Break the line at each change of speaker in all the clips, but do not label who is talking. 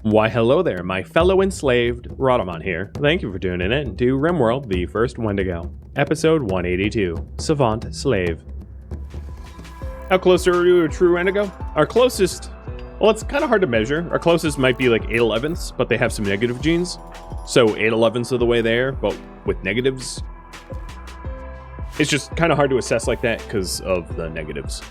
Why hello there, my fellow enslaved, Rhadamant here. Thank you for tuning in to RimWorld, the first Wendigo, episode 182, Savant Slave. How close are we to a true Wendigo? Our closest, well, it's kind of hard to measure. Our closest might be like 8/11ths, but they have some negative genes. So 8/11ths of the way there, but with negatives. It's just kind of hard to assess like that because of the negatives.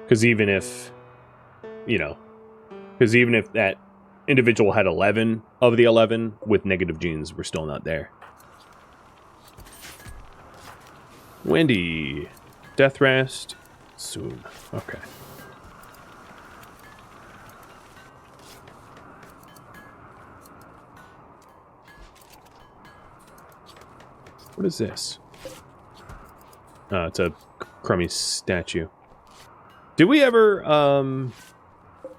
Because even if that individual had 11 of the 11 with negative genes, we're still not there. Wendy. Death rest. Soon. Okay. What is this? Oh, it's a crummy statue. Did we ever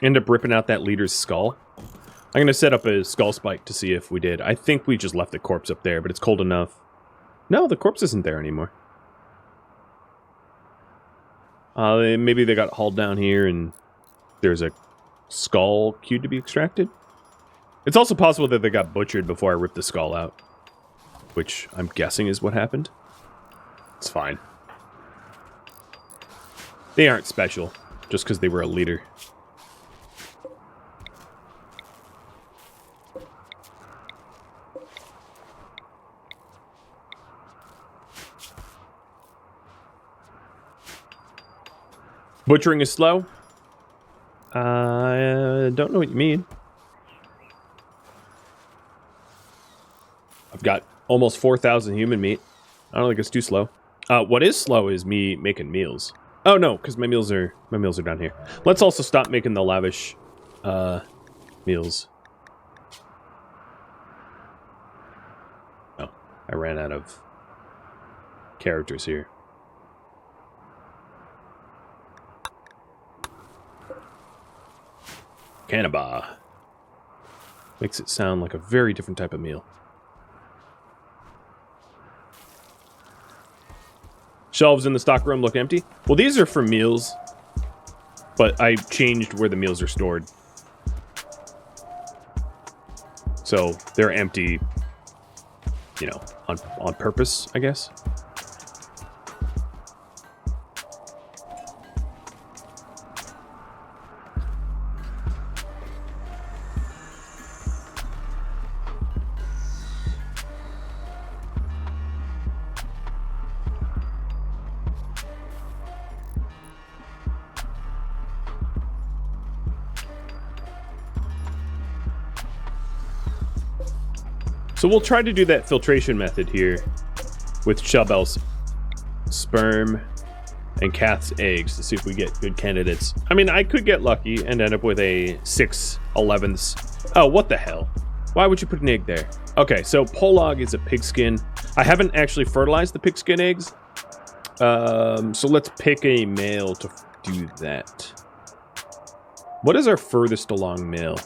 end up ripping out that leader's skull? I'm going to set up a skull spike to see if we did. I think we just left the corpse up there, but it's cold enough. No, the corpse isn't there anymore. Maybe they got hauled down here and there's a skull queued to be extracted. It's also possible that they got butchered before I ripped the skull out, which I'm guessing is what happened. It's fine. They aren't special, just because they were a leader. Butchering is slow? I don't know what you mean. I've got almost 4,000 human meat. I don't think it's too slow. What is slow is me making meals. Oh no, because my meals are down here. Let's also stop making the lavish meals. Oh, I ran out of characters here. Cannibal. Makes it sound like a very different type of meal. Shelves in the stock room look empty. Well, these are for meals, but I changed where the meals are stored. So they're empty, you know, on purpose, I guess. So we'll try to do that filtration method here with Shelbel's sperm and Kath's eggs to see if we get good candidates. I mean, I could get lucky and end up with a 6/11ths. Oh, what the hell? Why would you put an egg there? Okay, so Polog is a pigskin. I haven't actually fertilized the pigskin eggs. So let's pick a male to do that. What is our furthest along male?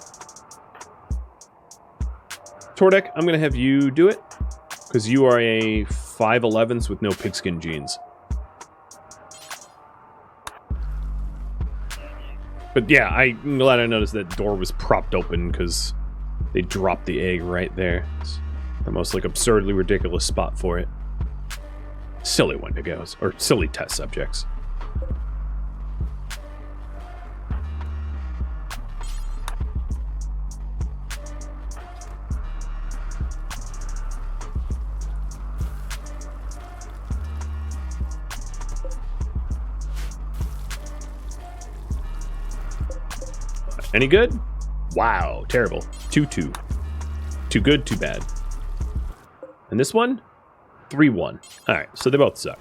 Tordek, I'm going to have you do it, because you are a 5/11ths with no pigskin genes. But yeah, I'm glad I noticed that door was propped open, because they dropped the egg right there. It's the most, like, absurdly ridiculous spot for it. Silly Wendigos, or silly test subjects. Any good? Wow, terrible. 2-2. Too good, too bad. And this one? 3-1. Alright, so they both suck.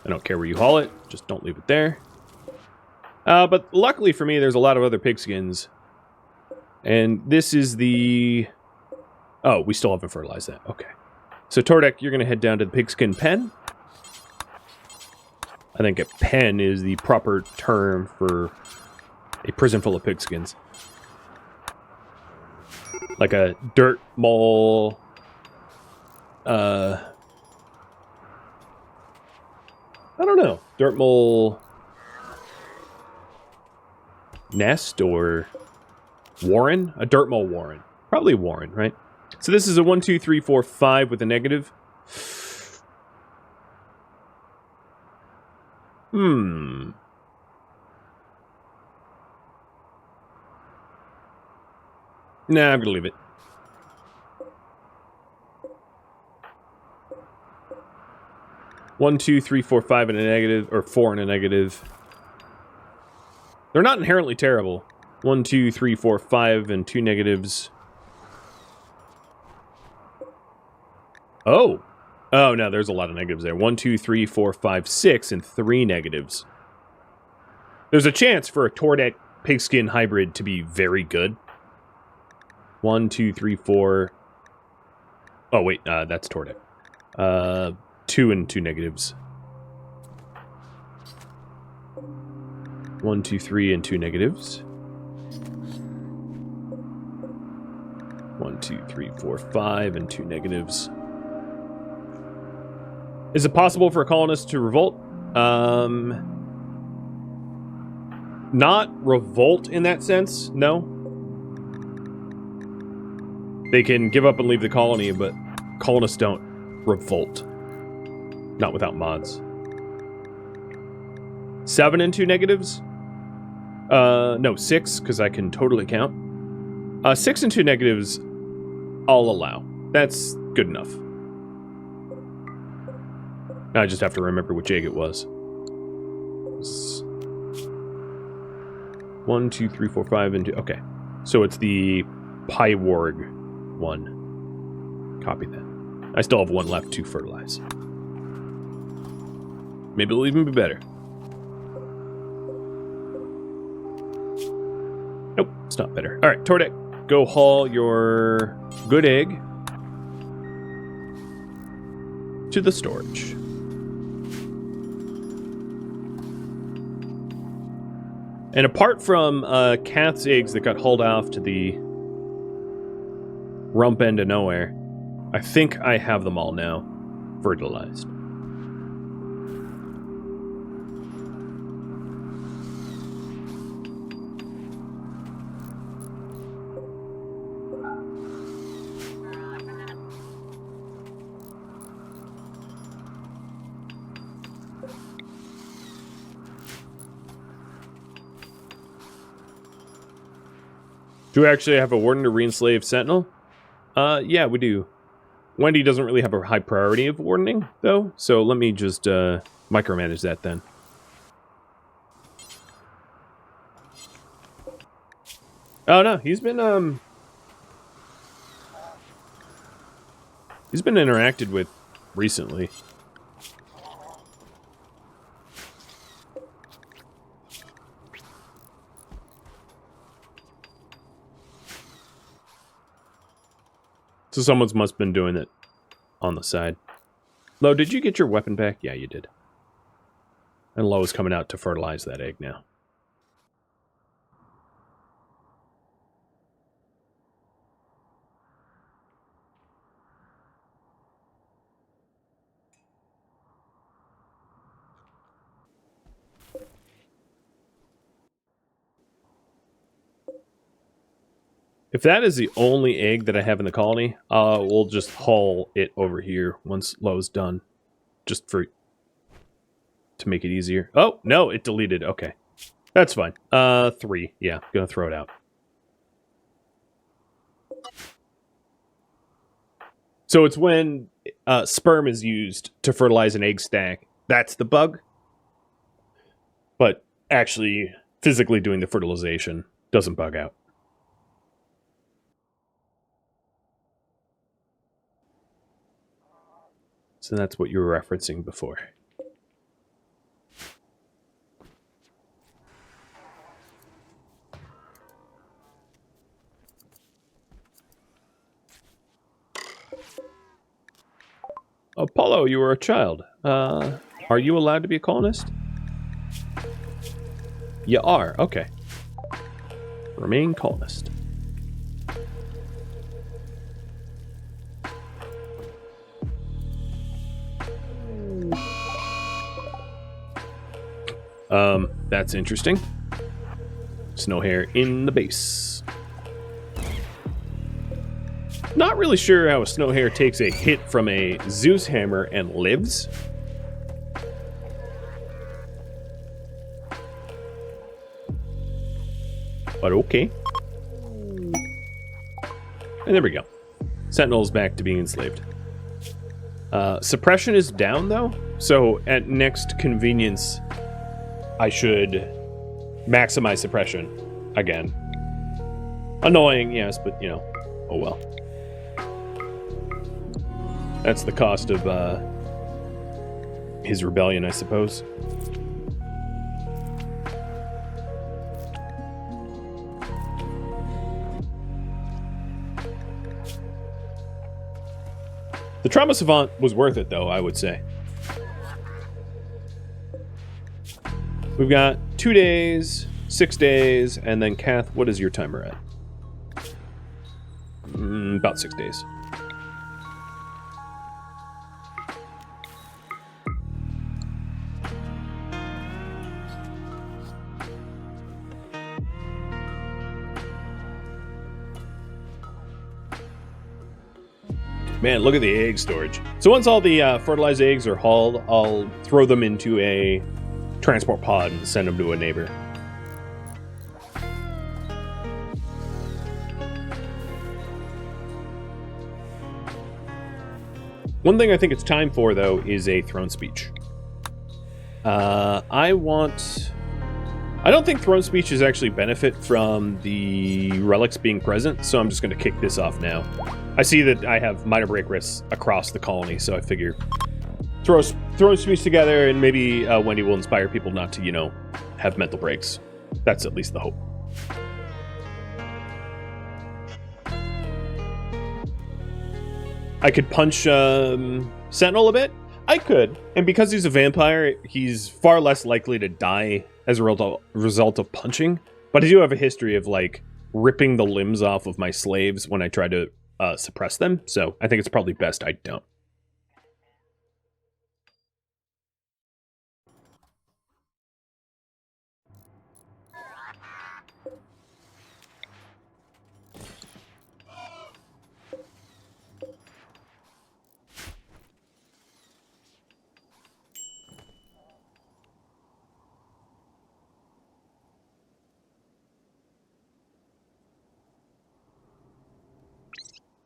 I don't care where you haul it, just don't leave it there. But luckily for me, there's a lot of other pigskins. And this is the... Oh, we still haven't fertilized that. Okay. So Tordek, you're going to head down to the pigskin pen. I think a pen is the proper term for a prison full of pigskins. Like a dirt mole I don't know. Dirt mole nest or warren? A dirt mole warren. Probably warren, right? So this is a 1, 2, 3, 4, 5 with a negative. Nah, I'm gonna leave it. One, 2, 3, 4, 5 and a negative, or 4 and a negative. They're not inherently terrible. 1, 2, 3, 4, 5 and 2 negatives. Oh. Oh, no, there's a lot of negatives there. 1, 2, 3, 4, 5, 6 and 3 negatives. There's a chance for a Tordek pigskin hybrid to be very good. 1, 2, 3, 4. Oh, wait, that's Tordek. 2 and 2 negatives. 1, 2, 3 and 2 negatives. 1, 2, 3, 4, 5 and 2 negatives. Is it possible for a colonist to revolt? Not revolt in that sense, no. They can give up and leave the colony, but colonists don't revolt. Not without mods. 7 and 2 negatives? No, 6, because I can totally count. 6 and 2 negatives, I'll allow. That's good enough. Now I just have to remember which egg it was. 1, 2, 3, 4, 5, and 2. Okay. So it's the Pywarg one. Copy that. I still have 1 left to fertilize. Maybe it'll even be better. Nope, it's not better. Alright, Tordek, go haul your good egg to the storage. And apart from Kath's eggs that got hauled off to the rump end of nowhere, I think I have them all now fertilized. Do we actually have a warden to re-enslave Sentinel? Yeah, we do. Wendy doesn't really have a high priority of wardening, though, so let me just micromanage that then. Oh no, he's been interacted with recently. So someone's must have been doing it on the side. Lo, did you get your weapon back? Yeah, you did. And Lo is coming out to fertilize that egg now. If that is the only egg that I have in the colony, we'll just haul it over here once Lo's done. Just to make it easier. Oh, no, it deleted. Okay. That's fine. 3. Yeah, gonna throw it out. So it's when sperm is used to fertilize an egg stack. That's the bug. But actually, physically doing the fertilization doesn't bug out. So that's what you were referencing before. Apollo, you were a child. Are you allowed to be a colonist? You are, okay. Remain colonist. That's interesting. Snow hare in the base. Not really sure how a snow hare takes a hit from a Zeus hammer and lives. But okay. And there we go. Sentinel's back to being enslaved. Suppression is down, though. So at next convenience, I should maximize suppression again. Annoying, yes, but, you know, oh well. That's the cost of his rebellion, I suppose. The Trauma Savant was worth it, though, I would say. We've got 2 days, 6 days, and then Kath, what is your timer at? About 6 days. Man, look at the egg storage. So once all the fertilized eggs are hauled, I'll throw them into a transport pod and send them to a neighbor. One thing I think it's time for, though, is a throne speech. I don't think throne speeches actually benefit from the relics being present, so I'm just going to kick this off now. I see that I have minor break risks across the colony, so I figure throw a speech together and maybe Wendy will inspire people not to, you know, have mental breaks. That's at least the hope. I could punch Sentinel a bit. I could. And because he's a vampire, he's far less likely to die as a result of punching. But I do have a history of, like, ripping the limbs off of my slaves when I try to suppress them. So I think it's probably best I don't.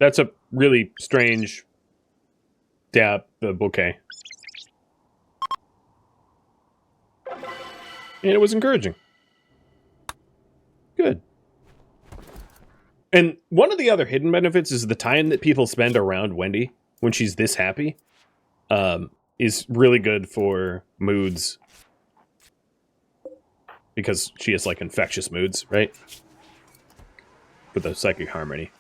That's a really strange bouquet. And it was encouraging. Good. And one of the other hidden benefits is the time that people spend around Wendy when she's this happy is really good for moods. Because she has, like, infectious moods, right? With the psychic harmony.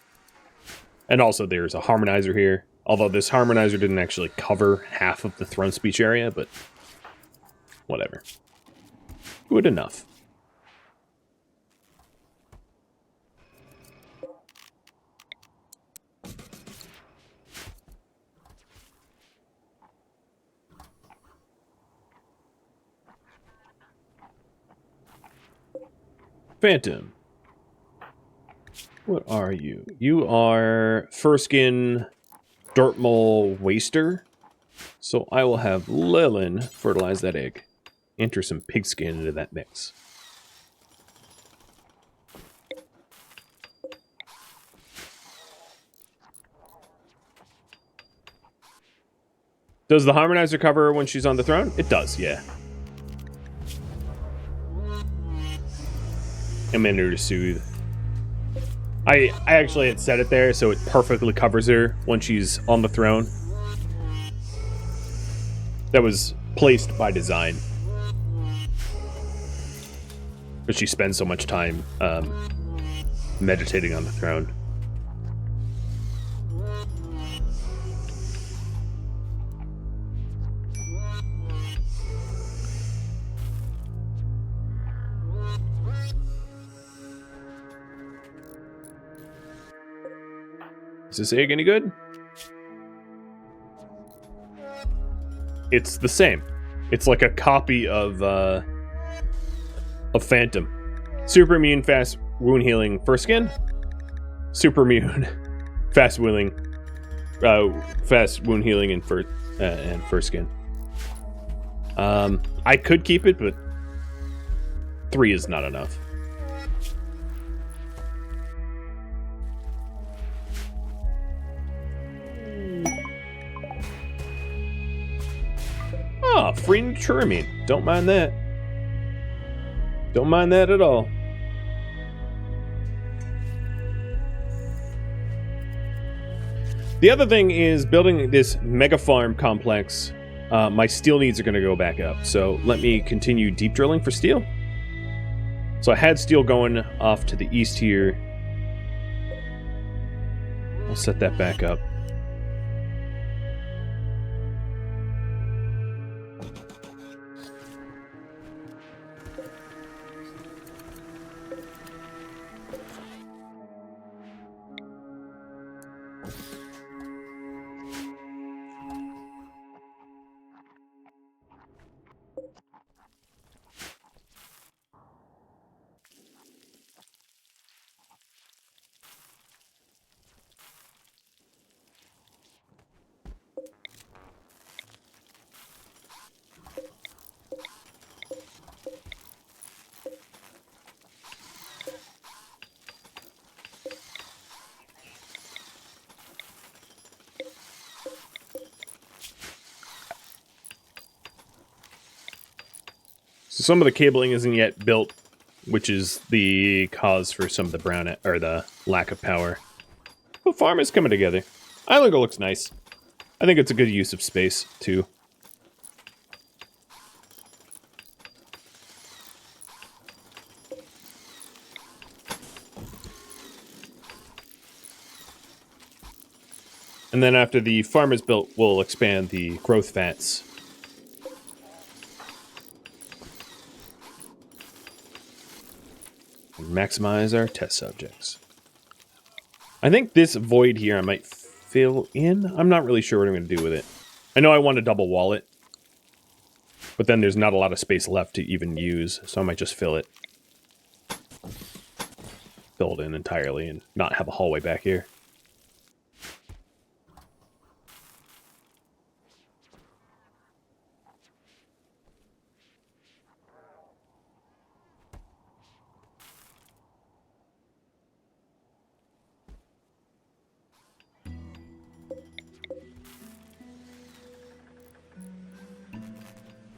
And also there's a harmonizer here. Although this harmonizer didn't actually cover half of the throne speech area, but whatever. Good enough. Phantom. What are you? You are Furskin Dortmul Waster. So I will have Lilin fertilize that egg. Enter some pigskin into that mix. Does the harmonizer cover her when she's on the throne? It does, yeah. Emitter to soothe. I actually had set it there so it perfectly covers her when she's on the throne. That was placed by design. But she spends so much time meditating on the throne. Is this egg any good? It's the same. It's like a copy of of Phantom. Super immune, fast wound healing, first skin. Super immune, fast wound healing, and first skin. I could keep it, but 3 is not enough. Oh, free Naturamine. Don't mind that. Don't mind that at all. The other thing is building this mega farm complex. My steel needs are going to go back up. So let me continue deep drilling for steel. So I had steel going off to the east here. I'll set that back up. So some of the cabling isn't yet built, which is the cause for some of the brown or the lack of power. The farm is coming together. Islander looks nice. I think it's a good use of space too. And then after the farm is built, we'll expand the growth vats. Maximize our test subjects. I think this void here I might fill in. I'm not really sure what I'm going to do with it. I know I want to double wall it, but then there's not a lot of space left to even use, so I might just fill it. Fill it in entirely and not have a hallway back here.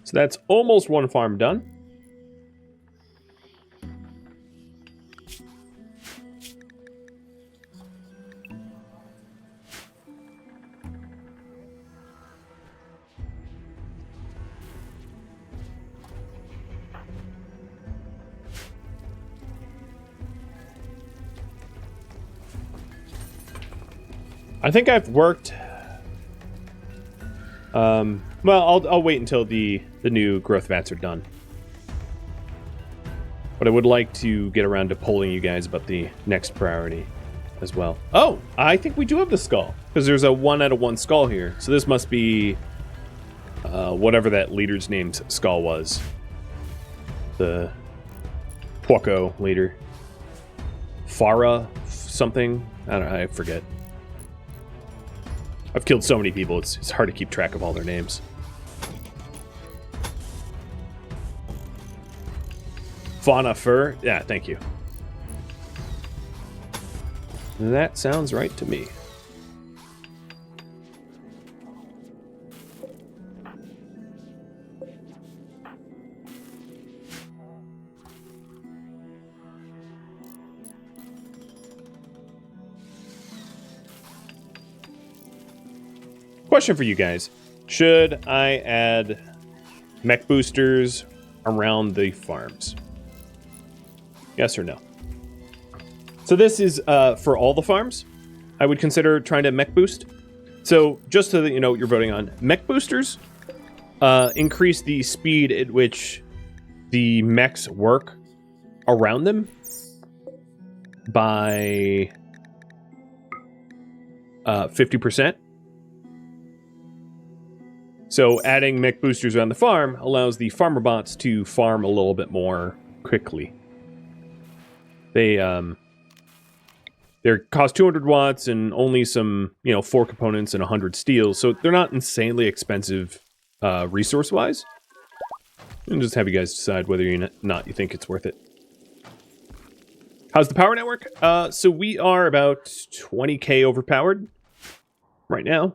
So that's almost one farm done. I think I've worked... well, I'll wait until the new growth vats are done. But I would like to get around to polling you guys about the next priority as well. Oh, I think we do have the skull. Because there's a 1 out of 1 skull here. So this must be whatever that leader's name's skull was. The Puako leader. Farah something? I don't know, I forget. I've killed so many people, it's hard to keep track of all their names. Fauna Fur? Yeah, thank you. That sounds right to me. Question for you guys. Should I add mech boosters around the farms? Yes or no? So this is for all the farms. I would consider trying to mech boost. So just so that you know what you're voting on. Mech boosters increase the speed at which the mechs work around them by 50%. So adding mech boosters around the farm allows the farmer bots to farm a little bit more quickly. They cost 200 watts and only some, 4 components and 100 steel, so they're not insanely expensive resource-wise. And just have you guys decide whether you think it's worth it. How's the power network? So we are about 20k overpowered right now.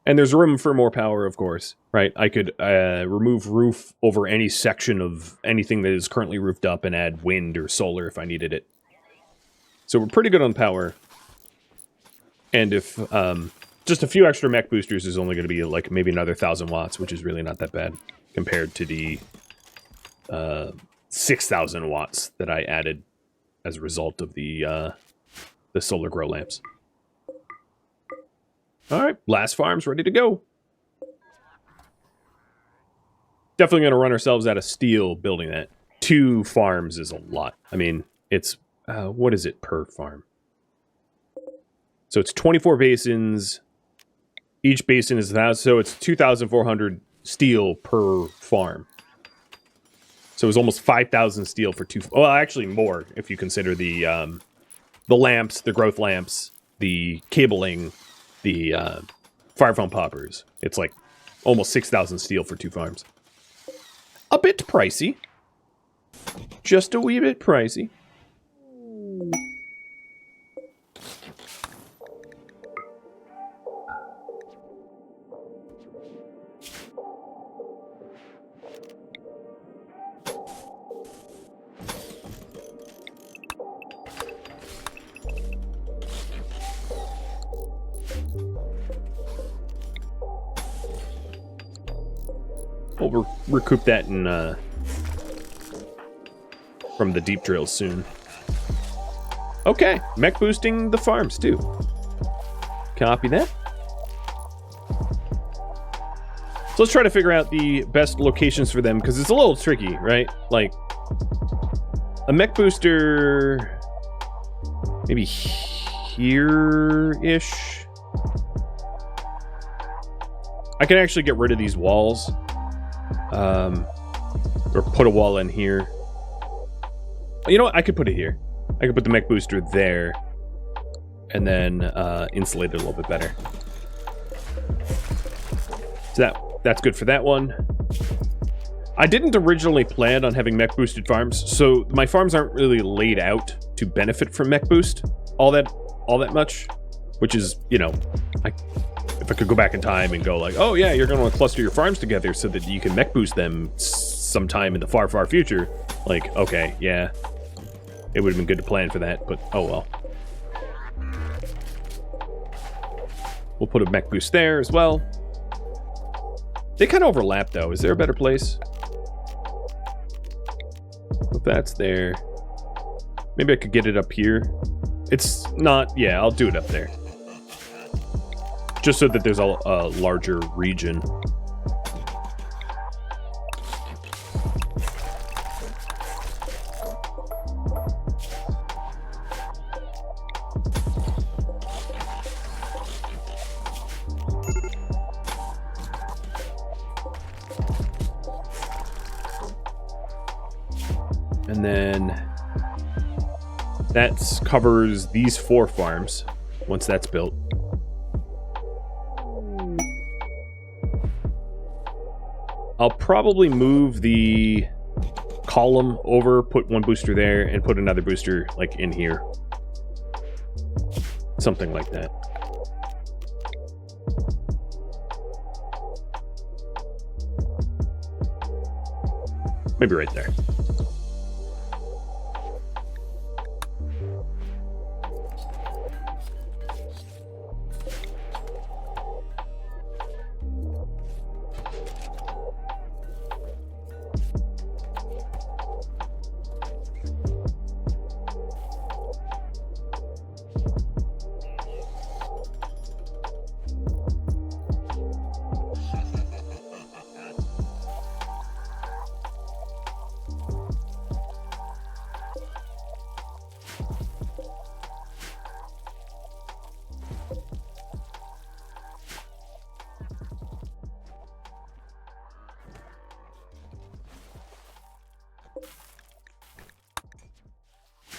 And there's room for more power, of course, right? I could remove roof over any section of anything that is currently roofed up and add wind or solar if I needed it. So we're pretty good on power. And if just a few extra mech boosters is only going to be like maybe another 1,000 watts, which is really not that bad compared to the 6,000 watts that I added as a result of the solar grow lamps. All right, last farm's ready to go. Definitely going to run ourselves out of steel building that. 2 farms is a lot. I mean, it's, what is it per farm? So it's 24 basins. Each basin is 1,000, so it's 2,400 steel per farm. So it was almost 5,000 steel for 2. Well, actually more if you consider the lamps, the growth lamps, the cabling, the fire foam poppers. It's like almost 6,000 steel for 2 farms. A bit pricey. Just a wee bit pricey. We'll recoup that in from the deep drills soon. Okay, mech boosting the farms too. Copy that. So let's try to figure out the best locations for them, because it's a little tricky, right? Like, a mech booster maybe here-ish. I can actually get rid of these walls. Or put a wall in here. You know what? I could put it here. I could put the mech booster there. And then insulate it a little bit better. So that's good for that one. I didn't originally plan on having mech boosted farms, so my farms aren't really laid out to benefit from mech boost all that much. Which is, if I could go back in time and go like, oh yeah, you're going to cluster your farms together so that you can mech boost them sometime in the far, far future. Like, okay, yeah. It would have been good to plan for that, but oh well. We'll put a mech boost there as well. They kind of overlap though. Is there a better place? If that's there. Maybe I could get it up here. It's not, yeah, I'll do it up there. Just so that there's a larger region. And then that covers these 4 farms once that's built. I'll probably move the column over, put one booster there, and put another booster, like, in here. Something like that. Maybe right there.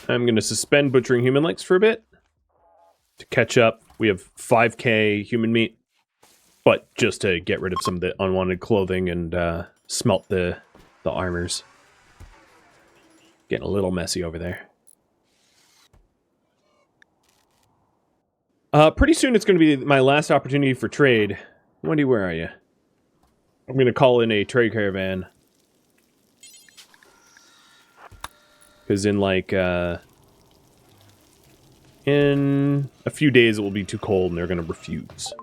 I'm going to suspend butchering human legs for a bit to catch up. We have 5k human meat, but just to get rid of some of the unwanted clothing and smelt the armors. Getting a little messy over there. Pretty soon it's going to be my last opportunity for trade. Wendy, where are you? I'm going to call in a trade caravan. Because in like, in a few days it will be too cold and they're going to refuse.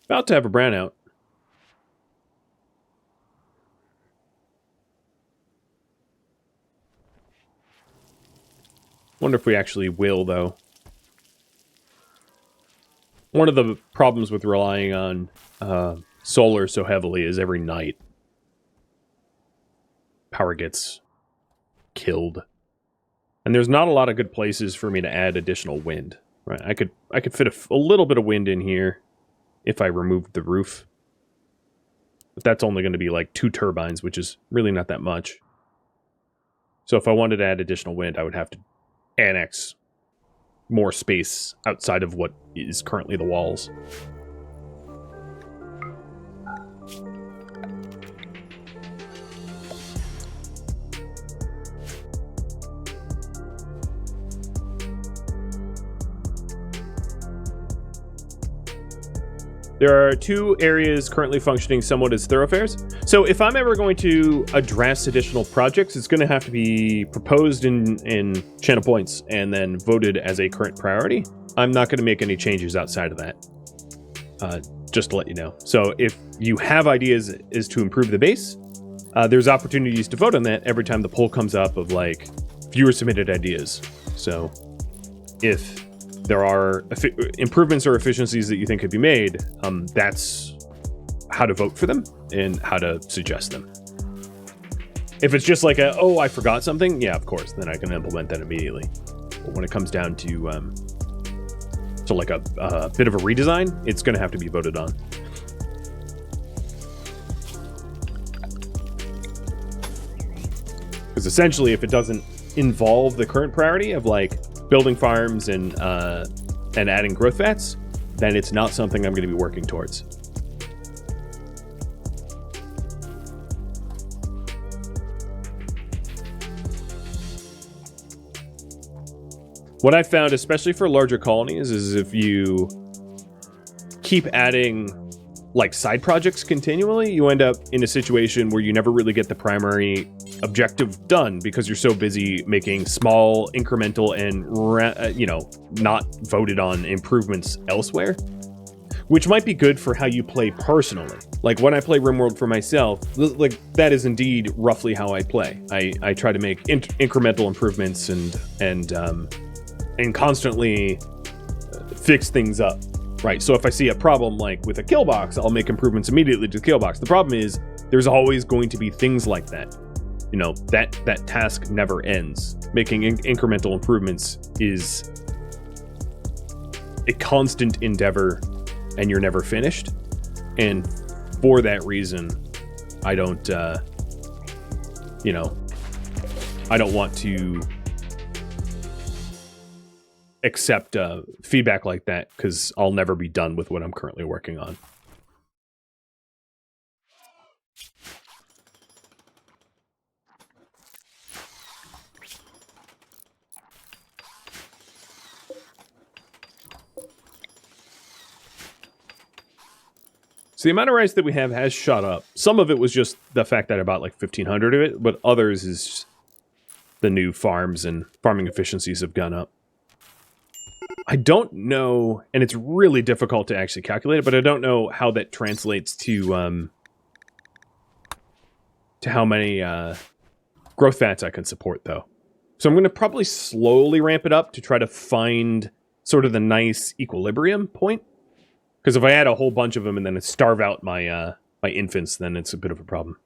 About to have a brownout. Wonder if we actually will, though. One of the problems with relying on solar so heavily is every night power gets killed. And there's not a lot of good places for me to add additional wind. Right? I could fit a little bit of wind in here if I removed the roof. But that's only going to be like 2 turbines, which is really not that much. So if I wanted to add additional wind, I would have to annex more space outside of what is currently the walls. There are 2 areas currently functioning somewhat as thoroughfares. So if I'm ever going to address additional projects, it's going to have to be proposed in channel points and then voted as a current priority. I'm not going to make any changes outside of that, just to let you know. So if you have ideas as to improve the base, there's opportunities to vote on that every time the poll comes up of like viewer submitted ideas. So if there are improvements or efficiencies that you think could be made, that's how to vote for them and how to suggest them. If it's just like oh, I forgot something, yeah, of course, then I can implement that immediately. But when it comes down to like a bit of a redesign, it's going to have to be voted on. Because essentially, if it doesn't involve the current priority of like building farms and adding growth vats, then it's not something I'm going to be working towards. What I found, especially for larger colonies, is if you keep adding like side projects continually, you end up in a situation where you never really get the primary objective done because you're so busy making small incremental and not voted on improvements elsewhere, which might be good for how you play personally. Like when I play RimWorld for myself, like that is indeed roughly how I play. I try to make incremental improvements and constantly fix things up. Right, so if I see a problem like with a kill box, I'll make improvements immediately to the kill box. The problem is there's always going to be things like that. You know, that task never ends. Making incremental improvements is a constant endeavor and you're never finished. And for that reason, I don't want to accept feedback like that because I'll never be done with what I'm currently working on. So the amount of rice that we have has shot up. Some of it was just the fact that I bought like 1,500 of it, but others is the new farms and farming efficiencies have gone up. I don't know, and it's really difficult to actually calculate it, but I don't know how that translates to how many growth vats I can support, though. So I'm going to probably slowly ramp it up to try to find sort of the nice equilibrium point. Because if I add a whole bunch of them and then starve out my my infants, then it's a bit of a problem.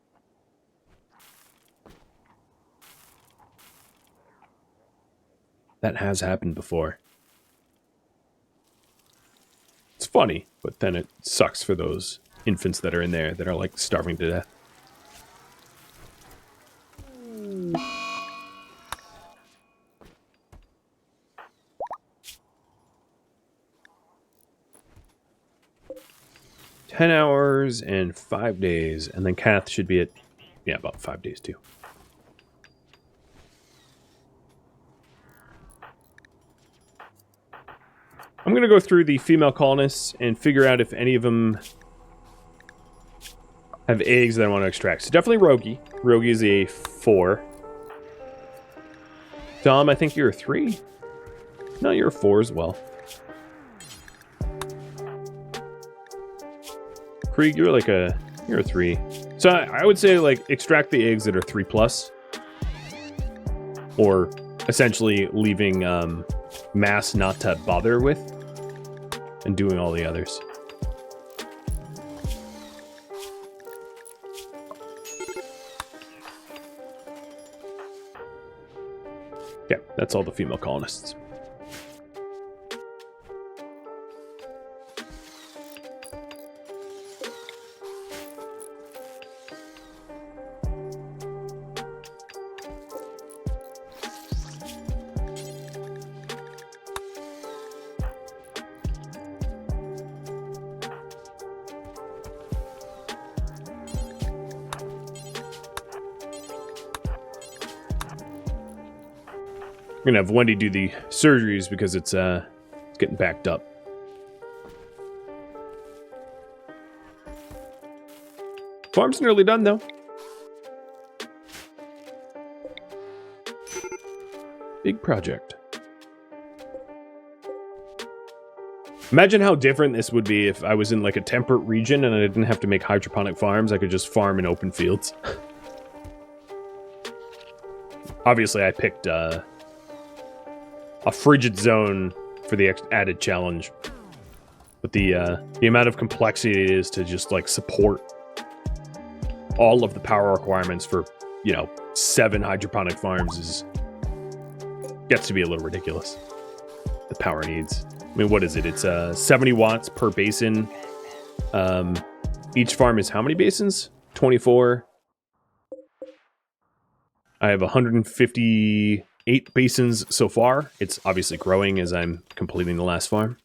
That has happened before. It's funny, but then it sucks for those infants that are in there that are like starving to death. $10 hours and 5 days, and then Kath should be at, yeah, about 5 days too. I'm going to go through the female colonists and figure out if any of them have eggs that I want to extract. So definitely Rogi. Rogi is a 4. Dom, I think you're a 3? No, you're a 4 as well. Krieg, you're like you're a 3. So I would say, like, extract the eggs that are 3+. Or essentially leaving mass not to bother with. And doing all the others. Yeah, that's all the female colonists. I'm gonna have Wendy do the surgeries because it's getting backed up. Farm's nearly done though. Big project. Imagine how different this would be if I was in like a temperate region and I didn't have to make hydroponic farms. I could just farm in open fields. Obviously, I picked a frigid zone for the added challenge, but the amount of complexity it is to just like support all of the power requirements for, you know, 7 hydroponic farms gets to be a little ridiculous. The power needs. I mean, what is it? It's 70 watts per basin. Each farm is how many basins? 24. I have 158 basins so far. It's obviously growing as I'm completing the last farm.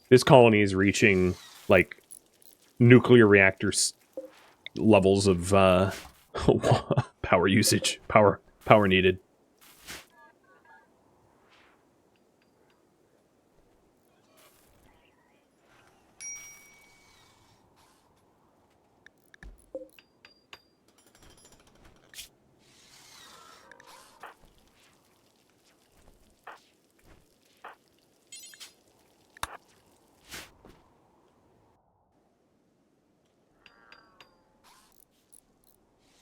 This colony is reaching, like, nuclear reactors levels of power usage, power needed.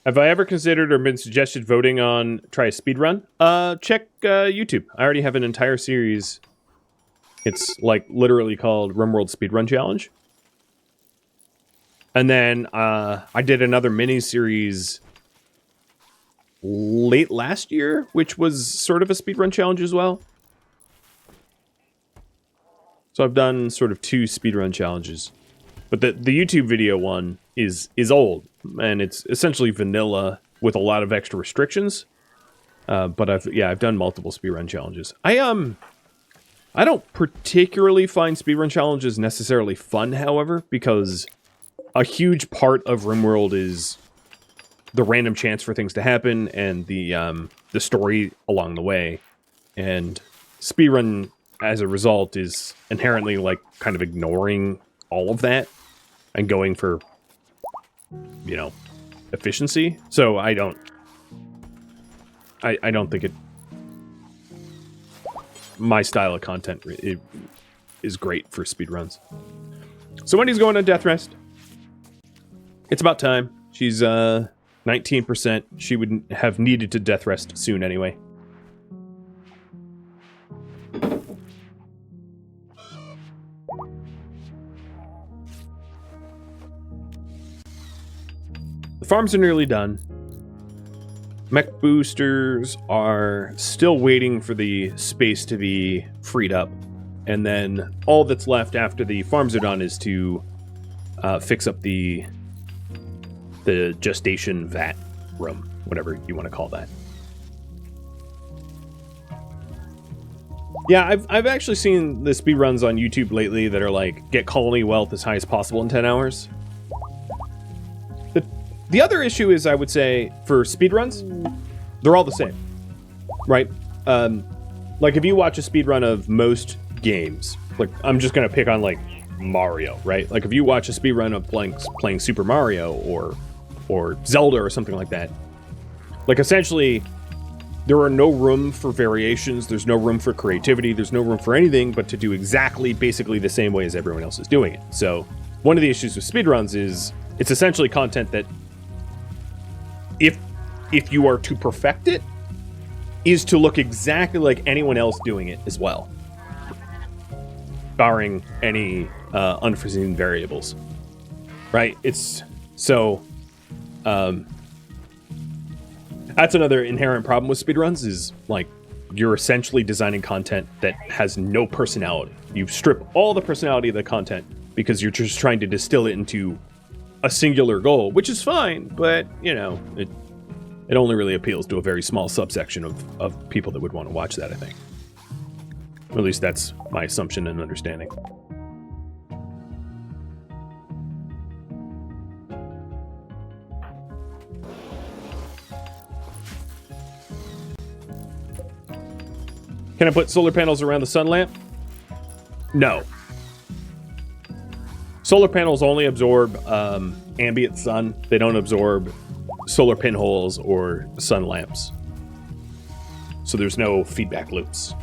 Have I ever considered or been suggested voting on try a speedrun? Check YouTube. I already have an entire series. It's like literally called RimWorld Speedrun Challenge. And then I did another mini series late last year, which was sort of a speedrun challenge as well. So I've done sort of 2 speedrun challenges. But the YouTube video one is old, and it's essentially vanilla with a lot of extra restrictions. But I've done multiple speedrun challenges. I don't particularly find speedrun challenges necessarily fun, however, because a huge part of RimWorld is the random chance for things to happen and the story along the way. And speedrun, as a result, is inherently like kind of ignoring all of that and going for, you know, efficiency. So I don't think my style of content is great for speedruns. So Wendy's going on death rest. It's about time. She's 19%. She would have needed to death rest soon anyway. The farms are nearly done. Mech Boosters are still waiting for the space to be freed up. And then all that's left after the farms are done is to fix up the gestation vat room, whatever you want to call that. Yeah, I've actually seen the speedruns on YouTube lately that are like, get colony wealth as high as possible in 10 hours. The other issue is, I would say, for speedruns, they're all the same, right? Like, if you watch a speedrun of most games, like, I'm just going to pick on, like, Mario, right? Like, if you watch a speedrun of playing Super Mario or Zelda or something like that, like, essentially, there are no room for variations, there's no room for creativity, there's no room for anything but to do exactly, basically the same way as everyone else is doing it. So, one of the issues with speedruns is, it's essentially content that if you are to perfect it, is to look exactly like anyone else doing it as well, barring any unforeseen variables, right? It's so that's another inherent problem with speedruns, is like, you're essentially designing content that has no personality. You strip all the personality of the content because you're just trying to distill it into a singular goal, which is fine, but you know, it only really appeals to a very small subsection of people that would want to watch that, I think. Or at least that's my assumption and understanding. Can I put solar panels around the sun lamp? No. Solar panels only absorb ambient sun. They don't absorb solar pinholes or sun lamps. So there's no feedback loops.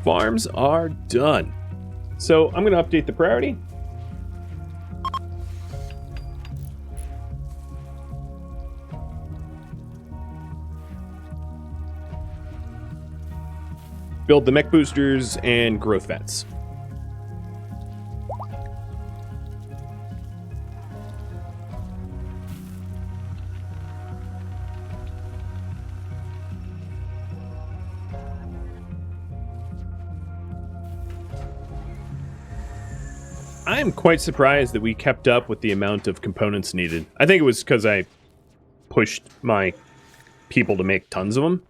Farms are done. So I'm going to update the priority. Build the Mech Boosters and growth vats. I'm quite surprised that we kept up with the amount of components needed. I think it was because I pushed my people to make tons of them.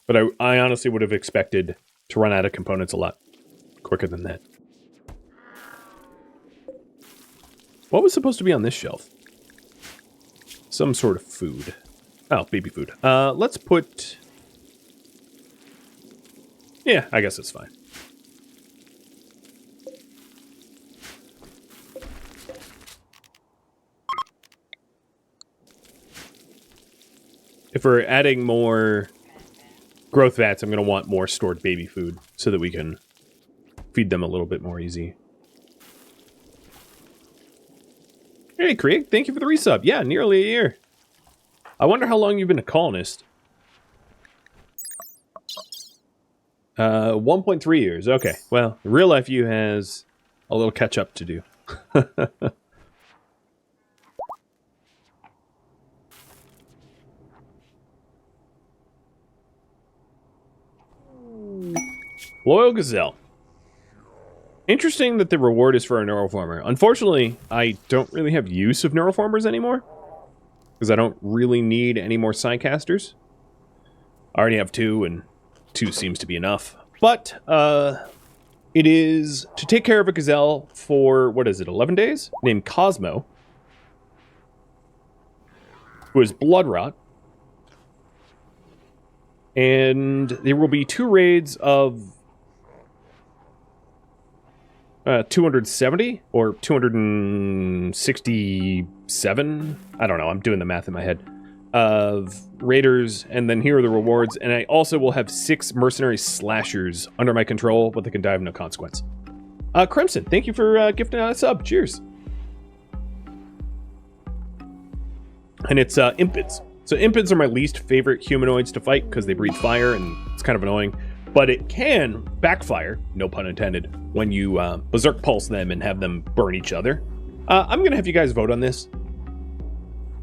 But I honestly would have expected to run out of components a lot quicker than that. What was supposed to be on this shelf? Some sort of food. Oh, baby food. Let's put... Yeah, I guess it's fine. If we're adding more growth vats, I'm going to want more stored baby food so that we can feed them a little bit more easy. Hey, Krieg, thank you for the resub. Yeah, nearly a year. I wonder how long you've been a colonist. 1.3 years. Okay, well, real life you has a little catch up to do. Loyal Gazelle. Interesting that the reward is for a neuroformer. Unfortunately, I don't really have use of neuroformers anymore, because I don't really need any more Psycasters. I already have 2, and 2 seems to be enough. But, it is to take care of a Gazelle for, what is it, 11 days? Named Cosmo, who is blood rot. And there will be 2 raids of 270 or 267. I don't know. I'm doing the math in my head. of raiders, and then here are the rewards. And I also will have 6 mercenary slashers under my control, but they can die of no consequence. Crimson, thank you for gifting out a sub. Cheers. And it's impids. So impids are my least favorite humanoids to fight because they breathe fire and it's kind of annoying. But it can backfire, no pun intended, when you berserk pulse them and have them burn each other. I'm going to have you guys vote on this.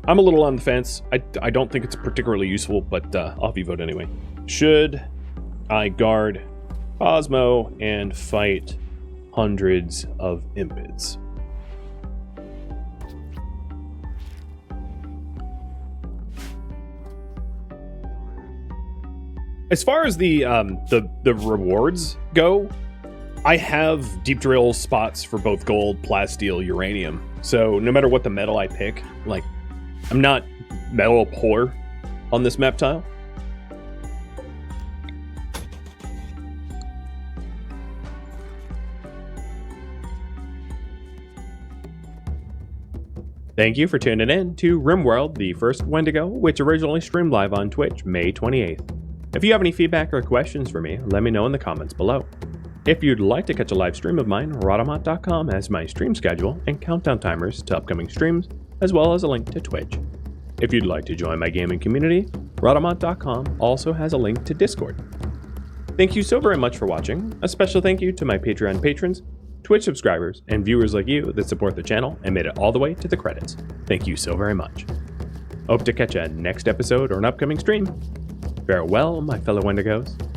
I'm a little on the fence. I don't think it's particularly useful, but I'll have you vote anyway. Should I guard Cosmo and fight hundreds of impids? As far as the rewards go, I have deep drill spots for both gold, plasteel, uranium. So no matter what the metal I pick, like, I'm not metal poor on this map tile. Thank you for tuning in to RimWorld, the first Wendigo, which originally streamed live on Twitch May 28th. If you have any feedback or questions for me, let me know in the comments below. If you'd like to catch a live stream of mine, Rhadamant.com has my stream schedule and countdown timers to upcoming streams, as well as a link to Twitch. If you'd like to join my gaming community, Rhadamant.com also has a link to Discord. Thank you so very much for watching. A special thank you to my Patreon patrons, Twitch subscribers, and viewers like you that support the channel and made it all the way to the credits. Thank you so very much. Hope to catch a next episode or an upcoming stream. Farewell, my fellow Wendigos.